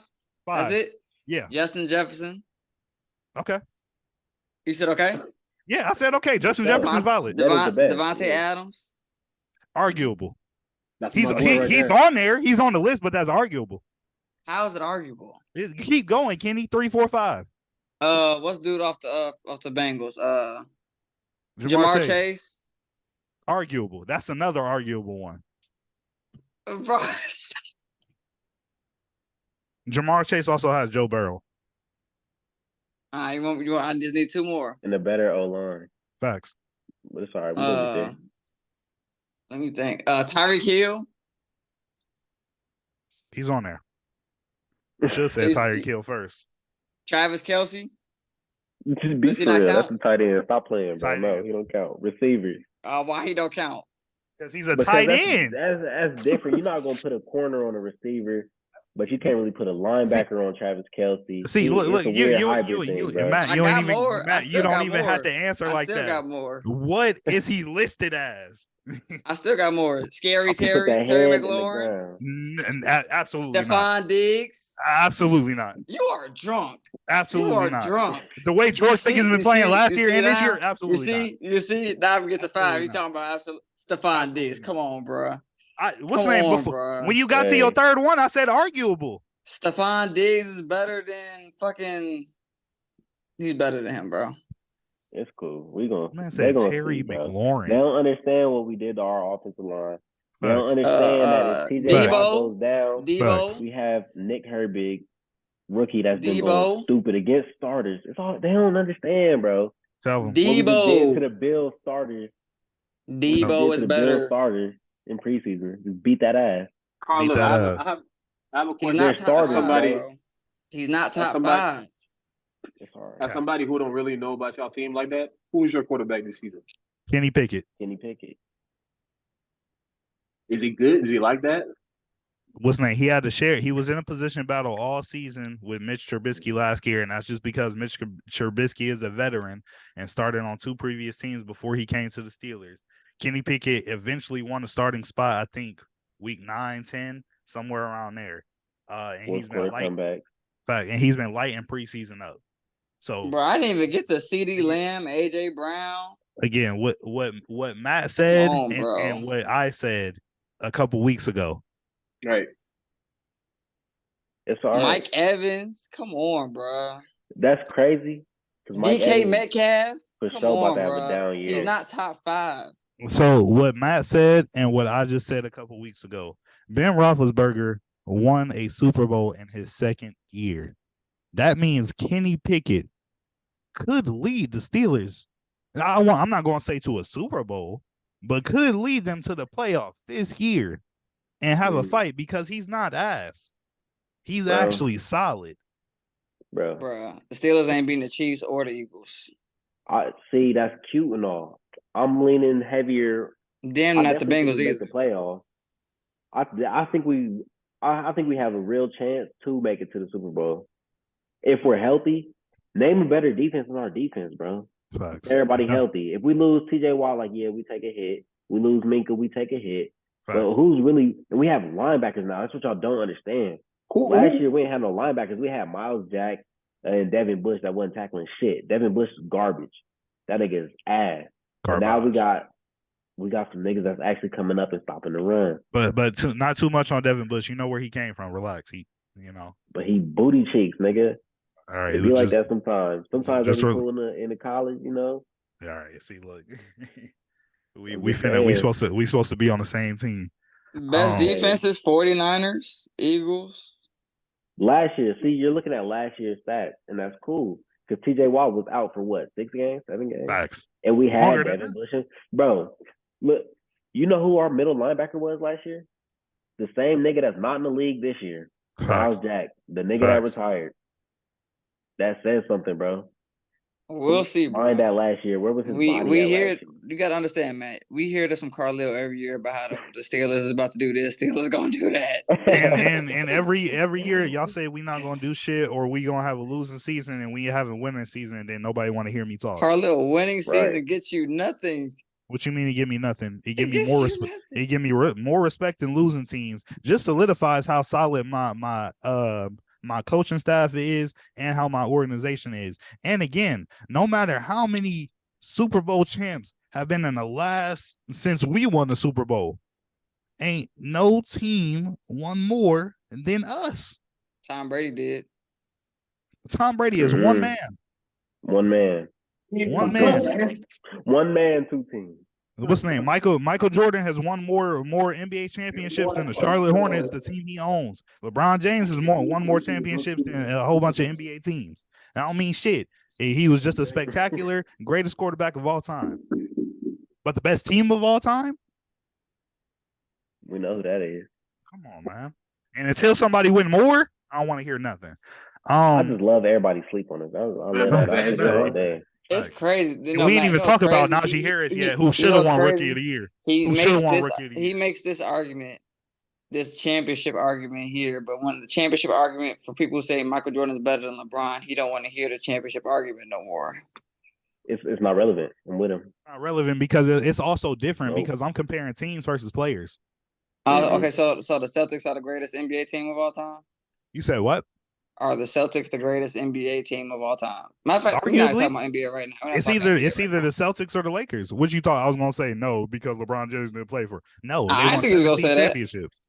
That's it? Yeah. Justin Jefferson. Okay. You said okay? Yeah, I said okay. Justin Jefferson's valid. Devontae Adams. Arguable. He's on there. He's on the list, but that's arguable. How is it arguable? Keep going, Kenny. 3, 4, 5. What's dude off the Bengals? Jamar Chase. Arguable. That's another arguable one. Bro. Jamar Chase also has Joe Burrow. I just need 2 more. And a better O-line. Facts. But it's all right. We're going to get there. Let me think. Tyreek Hill. He's on there. You should say Tyreek Hill first. Travis Kelce. Just be for real. That's a tight end. Stop playing, bro. No, he don't count. Receivers. Why he don't count? Because he's a tight end. That's different. You're not going to put a corner on a receiver, but you can't really put a linebacker on Travis Kelce. See, look, you don't even have to answer like that. I still got more. What is he listed as? I still got more. Scary Terry McLaurin. Absolutely Stephon Diggs. Absolutely not. You are drunk. Absolutely not. Drunk. The way George Pickens has been playing last year and this year, absolutely You see? Now we get to 5. You talking about Stephon Diggs. Come on, bro. What's the name before? When you got to your third one, I said arguable. Stephon Diggs is better than fucking. He's better than him, bro. It's cool. Say Terry McLaurin. They don't understand what we did to our offensive line. They don't understand that if TJ goes down, we have Nick Herbig, rookie that's been going stupid against starters. It's all they don't understand, bro. Tell them. Debo to the Bills starters. Debo is better. Bills starters in preseason. Just beat that ass. Carlos, I have a question. He's not top 5, bro. He's not top 5. As somebody who don't really know about y'all team like that, who is your quarterback this season? Kenny Pickett. Is he good? Is he like that? What's name? He had to share. He was in a position battle all season with Mitch Trubisky last year, and that's just because Mitch Trubisky is a veteran and started on 2 previous teams before he came to the Steelers. Kenny Pickett eventually won a starting spot, I think, week 9, 10, somewhere around there. And he's been light. And he's been lighting preseason up. So, bro, I didn't even get to CeeDee Lamb, AJ Brown. Again, what Matt said and what I said a couple weeks ago. Right. It's all right. Mike Evans, come on, bro. That's crazy. Mike DK Evans Metcalf, for come sure about on, to have a bro. down year. He's not top 5. So what Matt said and what I just said a couple weeks ago, Ben Roethlisberger won a Super Bowl in his second year. That means Kenny Pickett could lead the Steelers. I'm not going to say to a Super Bowl, but could lead them to the playoffs this year and have a fight because he's not ass. He's actually solid. Bro. The Steelers ain't beating the Chiefs or the Eagles. I see, that's cute and all. I'm leaning heavier. Damn, not the Bengals either. Make the playoffs. I think we have a real chance to make it to the Super Bowl if we're healthy. Name a better defense than our defense, bro. Facts. Everybody healthy. If we lose TJ Watt, like we take a hit. We lose Minka, we take a hit. Facts. But who's really? And we have linebackers now. That's what y'all don't understand. Last year we ain't had no linebackers. We had Miles Jack and Devin Bush that wasn't tackling shit. Devin Bush is garbage. That nigga is ass. Now we got some niggas that's actually coming up and stopping the run. But not too much on Devin Bush. You know where he came from. Relax. But he booty cheeks, nigga. All right. It be like that sometimes. Sometimes they be cool in the college, you know. All right. See, look, we supposed to be on the same team. Best defenses: 49ers, Eagles. Last year, see, you're looking at last year's stats, and that's cool because TJ Watt was out for what, 6 games, 7 games? Facts. And we had Devin Bush. Bro, look, you know who our middle linebacker was last year? The same nigga that's not in the league this year. Miles Jack, the nigga that retired. That says something, bro. We'll see, bro. Mind that last year. Where was his body we at hear last year? You got to understand, Matt. We hear this from Carlil every year about how the Steelers is about to do this, Steelers going to do that. and every year y'all say we not going to do shit or we going to have a losing season and we have a winning season and then nobody want to hear me talk. Carlil, winning season gets you nothing. What you mean it give me nothing? It give me more respect. It give me more respect than losing teams. Just solidifies how solid my coaching staff is and how my organization is. And again, no matter how many Super Bowl champs have been in the last since we won the Super Bowl, ain't no team won more than us. Tom Brady did. Tom Brady is one man. One man. One man. One man, 2 teams. What's the name? Michael Jordan has won more NBA championships than the Charlotte Hornets, the team he owns. LeBron James has won more championships than a whole bunch of NBA teams. I don't mean shit. He was just a spectacular, greatest quarterback of all time. But the best team of all time? We know who that is. Come on, man. And until somebody win more, I don't want to hear nothing. I just love everybody sleep on us. I love that all day. It's crazy. We ain't even talk about Najee Harris yet, who should have won Rookie of the Year. He makes this argument, this championship argument here, but when the championship argument for people who say Michael Jordan is better than LeBron, he don't want to hear the championship argument no more. It's not relevant. I'm with him. Not relevant because it's also different because I'm comparing teams versus players. Okay, so the Celtics are the greatest NBA team of all time? You said what? Are the Celtics the greatest NBA team of all time? Matter of fact, we're not talking about NBA right now. It's either the Celtics or the Lakers. What you thought I was gonna say? No, because LeBron James didn't play for. No, they won 17 championships.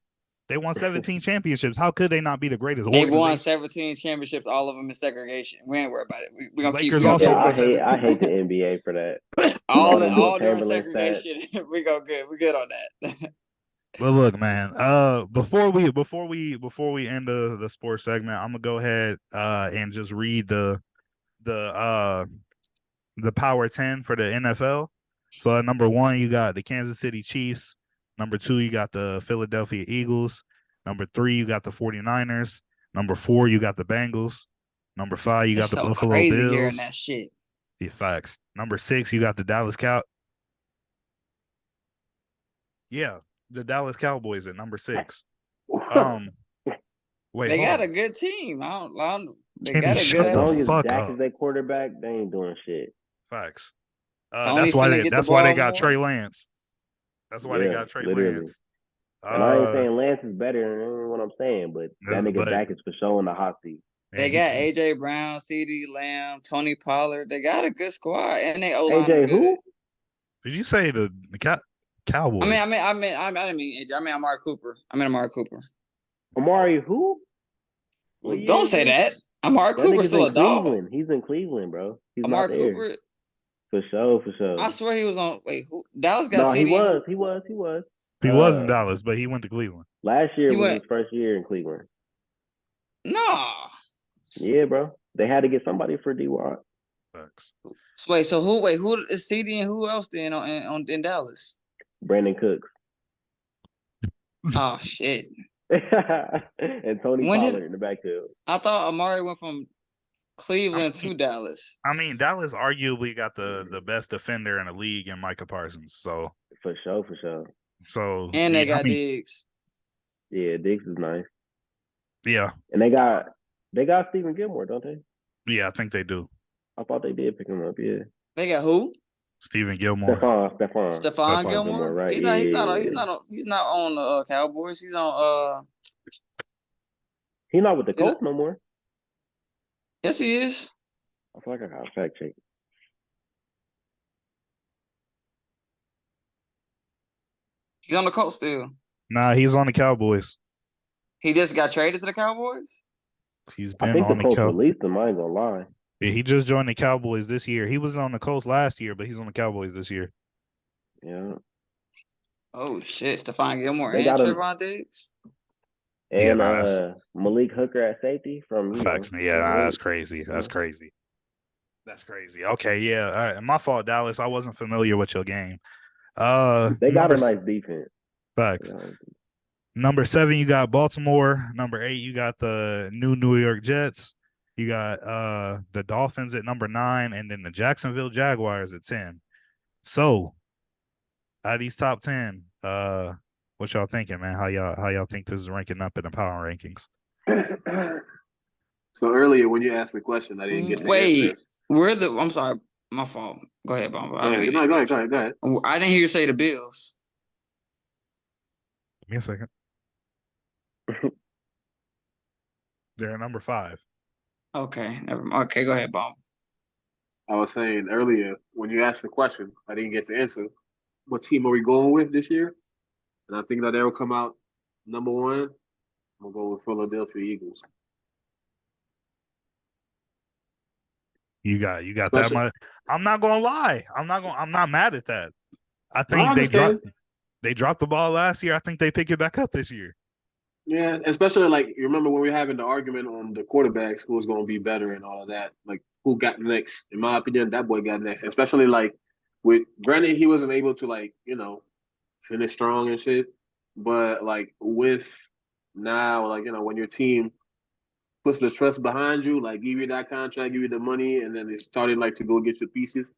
They won 17 championships. How could they not be the greatest? They won 17 championships, all of them in segregation. We ain't worried about it. We're gonna keep also. I hate the NBA for that. all during segregation. We go good. We're good on that. But look, man. Before we end the sports segment, I'm gonna go ahead and just read the Power 10 for the NFL. So at number 1, you got the Kansas City Chiefs. Number 2, you got the Philadelphia Eagles. Number 3, you got the 49ers. Number 4, you got the Bengals. Number 5, you got the Buffalo Bills. Hearing that shit. Yeah, facts. Number 6, you got the Dallas Cowboys. Yeah. The Dallas Cowboys at number 6. Wait, they got a good team. They got a good. As long as Dak is their quarterback, they ain't doing shit. Facts. That's why they got Trey Lance. That's why they got Trey Lance. And I ain't saying Lance is better than what I'm saying, but that nigga Dak is for sure in the hot seat. They got AJ Brown, CeeDee Lamb, Tony Pollard. They got a good squad, and they O-line is good. Who? Did you say the Cowboys? I didn't mean AJ. I mean Amari Cooper. Amari who? What year Don't is say this? that. Amari That Cooper's nigga's still in a dog. Cleveland. He's in Cleveland, bro. He's not Amari there. Cooper. For sure, for sure. I swear he was on. Wait, who? Dallas got No, he CD. was. He was in Dallas, but he went to Cleveland. Last year He was went- his first year in Cleveland. Nah. Yeah, bro. They had to get somebody for D-Wad. Facts. So wait, so who? Wait, who is CD and who else then in Dallas? Brandon Cooks. Oh shit! And Tony When Pollard did- in the backfield. I thought Amari went from Cleveland to Dallas. I mean, Dallas arguably got the best defender in the league in Micah Parsons. So For sure, for sure. And they yeah, got Diggs. Yeah, Diggs is nice. Yeah, And they got Stephen Gilmore, don't they? yeah, I think they do. I thought they did pick him up, yeah. They got who? Stephen Gilmore. Stephon Gilmore. right? He's not on the Cowboys. He's on He's not with the Colts no more. Yes, he is. I feel like I got a fact check. He's on the Colts still. Nah, he's on the Cowboys. He just got traded to the Cowboys. He's been I think on the the Colts Cowboys. released him. I ain't gonna lie. Yeah, he just joined the Cowboys this year. He was on the Colts last year, but he's on the Cowboys this year. Yeah. Oh shit, Stephon Gilmore They and got him. Trevon Diggs. And Yeah, Malik Hooker at safety from Facts. Yeah, that's crazy. That's crazy. That's crazy. Okay, yeah. All right. My fault, Dallas. I wasn't familiar with your game. They got a nice defense. Facts. Number 7, you got Baltimore. Number 8, you got the New York Jets. You got the Dolphins at number 9, and then the Jacksonville Jaguars at 10. So, out of these top 10, what y'all thinking, man? How y'all think this is ranking up in the power rankings? So earlier when you asked the question, I didn't get the answer. I'm sorry, my fault. Go ahead, Bomba. Go ahead. I didn't hear you say the Bills. Give me a second. They're number 5. Okay, never mind. Okay, go ahead, Bomba. I was saying earlier when you asked the question, I didn't get the answer. What team are we going with this year? And I think that they will come out number 1. I'm gonna go with Philadelphia Eagles. You got that much. I'm not gonna lie. I'm not mad at that. I think they dropped the ball last year. I think they pick it back up this year. Yeah, especially like you remember when we were having the argument on the quarterbacks who was going to be better and all of that. Like who got next? In my opinion, that boy got next. Especially like with granted he wasn't able to like finish strong and shit, but like with now like when your team puts the trust behind you, like give you that contract, give you the money, and then it's starting like to go get your pieces.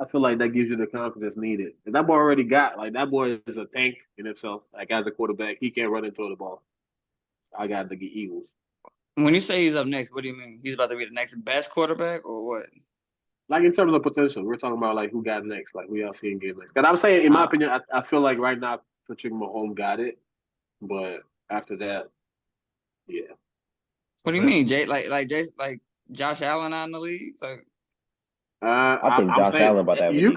I feel like that gives you the confidence needed. And that boy already got that boy is a tank in himself. Like as a quarterback, he can't run and throw the ball. I got the Eagles. When you say he's up next, what do you mean? He's about to be the next best quarterback or what? Like in terms of potential, we're talking about like who got next, like who y'all seeing get next. But I'm saying, in my opinion, I feel like right now Patrick Mahomes got it, but after that, yeah. What do you mean, Jay? Like Josh Allen out in the league? Like, I think Josh Allen about that. You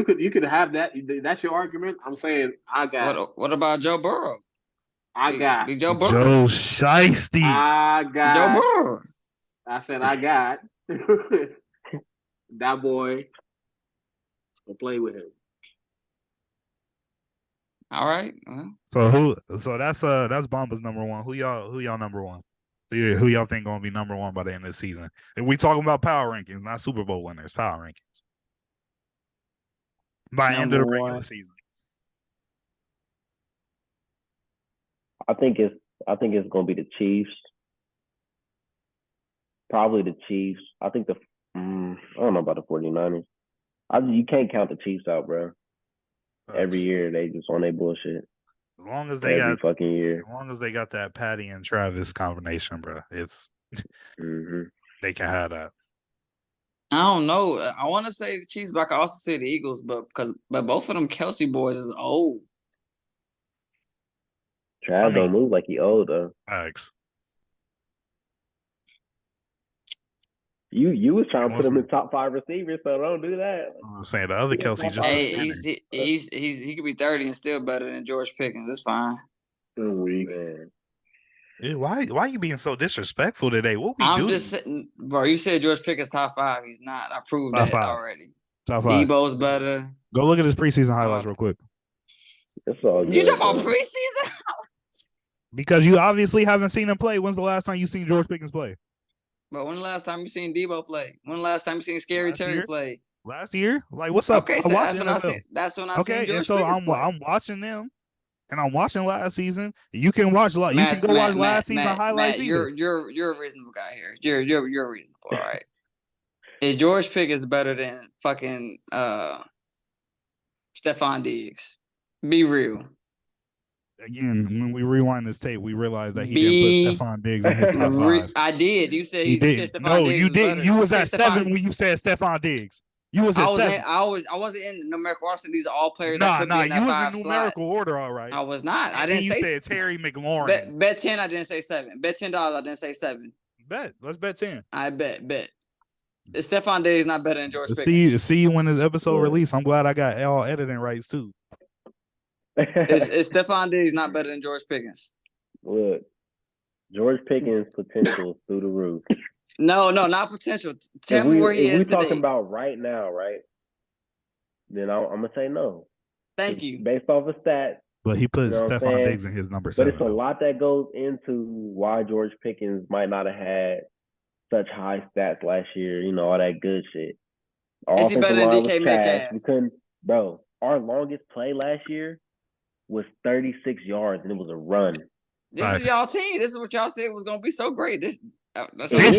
could have that. That's your argument. I'm saying I got. What about Joe Burrow? Big Joe Burrow. Joe Shiesty. I got Joe Burrow. I said I got that boy. I'll play with him. All right. So that's Bomba's number 1. Who y'all number 1? Who y'all think gonna be number 1 by the end of the season? And we talking about power rankings, not Super Bowl winners. Power rankings by end of the regular season. I think it's gonna be the Chiefs. Probably the Chiefs. I think I don't know about the 49ers. You can't count the Chiefs out, bro. Every year they just on their bullshit. As long as they fucking year. As long as they got that Patty and Travis combination, bro, it's they can have that. I don't know. I want to say the Chiefs, but I can also say the Eagles, but both of them Kelsey boys is old. Trav don't move like he old though. Thanks. You was trying to put him in top 5 receivers, so don't do that. I'm saying the other Kelsey just. Hey, he could be 30 and still better than George Pickens. That's fine. Weak. Why you being so disrespectful today? What we I'm do? just sitting, bro. You said George Pickens top 5. He's not. I proved Top that 5. already. Top 5. Debo's better. Go look at his preseason highlights real quick. It's all good. You talking about bro. preseason? Because you obviously haven't seen him play. When's the last time you seen George Pickens play? But when the last time you seen Debo play? When the last time you seen Scary Last Terry year? play? Last year? Like, what's up? Okay, I so watch that's when I NFL. seen. That's when I seen Okay, and George so Pickens play. I'm watching them, and I'm watching last season. You can watch you can go watch last season highlights either. You're a reasonable guy here. You're reasonable. All right. Is George Pickens better than fucking Stephon Diggs? Be real. Again, when we rewind this tape, we realized that he didn't put Stephon Diggs in his top 5. I did. You said He you said didn't. Stephon No, Diggs you was didn't. better. You was said at 7 when you said Stephon Diggs. You was at 7. I wasn't in numerical order. These are all players Nah, that could be in that you was 5 in slot. numerical order, all right. I was not. And I didn't you say. said Terry McLaurin. Bet 10. I didn't say 7. Bet $10. I didn't say 7. Bet. Let's bet 10. I bet. Is Stephon Diggs not better than George Pickens? See you when this episode release. I'm glad I got all editing rights too. Is Stephon Diggs not better than George Pickens? Look, George Pickens' potential is through the roof. No, not potential. Tell me where he is today. If we're talking today. about right now, right? Then I'm gonna say no. Thank you. Based off of stats. But he put Stephon Diggs in his number 7. But it's a lot that goes into why George Pickens might not have had such high stats last year. You know, all that good shit. Is he better than DK Metcalf? We couldn't, bro. Our longest play last year was 36 yards, and it was a run. This is y'all team. This is what y'all said was going to be so great. This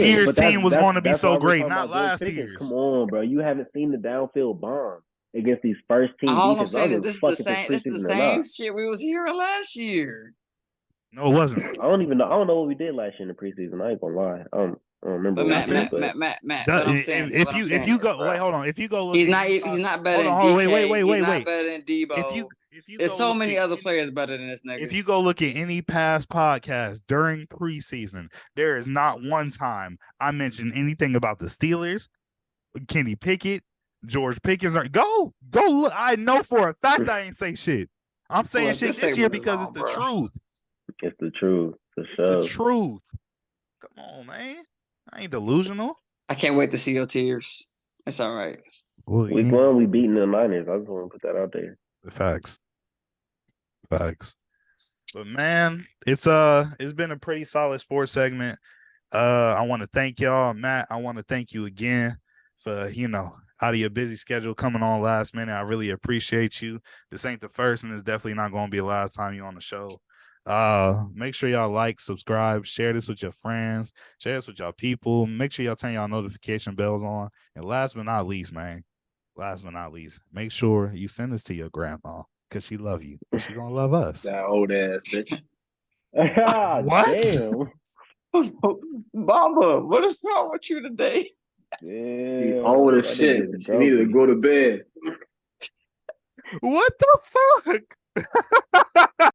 year's team was going to be so great, not last year's. Come on, bro. You haven't seen the downfield bomb against these first team. All I'm saying is this is the same. This is the same shit we was hearing last year. No, it wasn't. I don't even know. I don't know what we did last year in the preseason. I ain't gonna lie. I don't remember. But Matt. But I'm saying, if you go, wait, hold on. If you go, look, he's not better than DK. Wait. He's not better than Debo. There's so many other players better than this nigga. If you go look at any past podcast during preseason, there is not one time I mentioned anything about the Steelers, Kenny Pickett, George Pickens. Go look. I know for a fact I ain't say shit. I'm saying shit this year because it's the truth. It's the truth. It's the truth. Come on, man. I ain't delusional. I can't wait to see your tears. It's all right. Week 1, we beating the Niners. I just want to put that out there. The facts. But man, it's been a pretty solid sports segment. I want to thank y'all, Matt. I want to thank you again for out of your busy schedule coming on last minute. I really appreciate you. This ain't the first, and it's definitely not going to be the last time you're on the show. Make sure y'all like, subscribe, share this with your friends, share this with y'all people. Make sure y'all turn y'all notification bells on. And last but not least, make sure you send this to your grandma because she love you and she gonna love us. That old ass bitch. What? Damn. Baba, what is wrong with you today? She's old as shit. She needed to go to bed. What the fuck?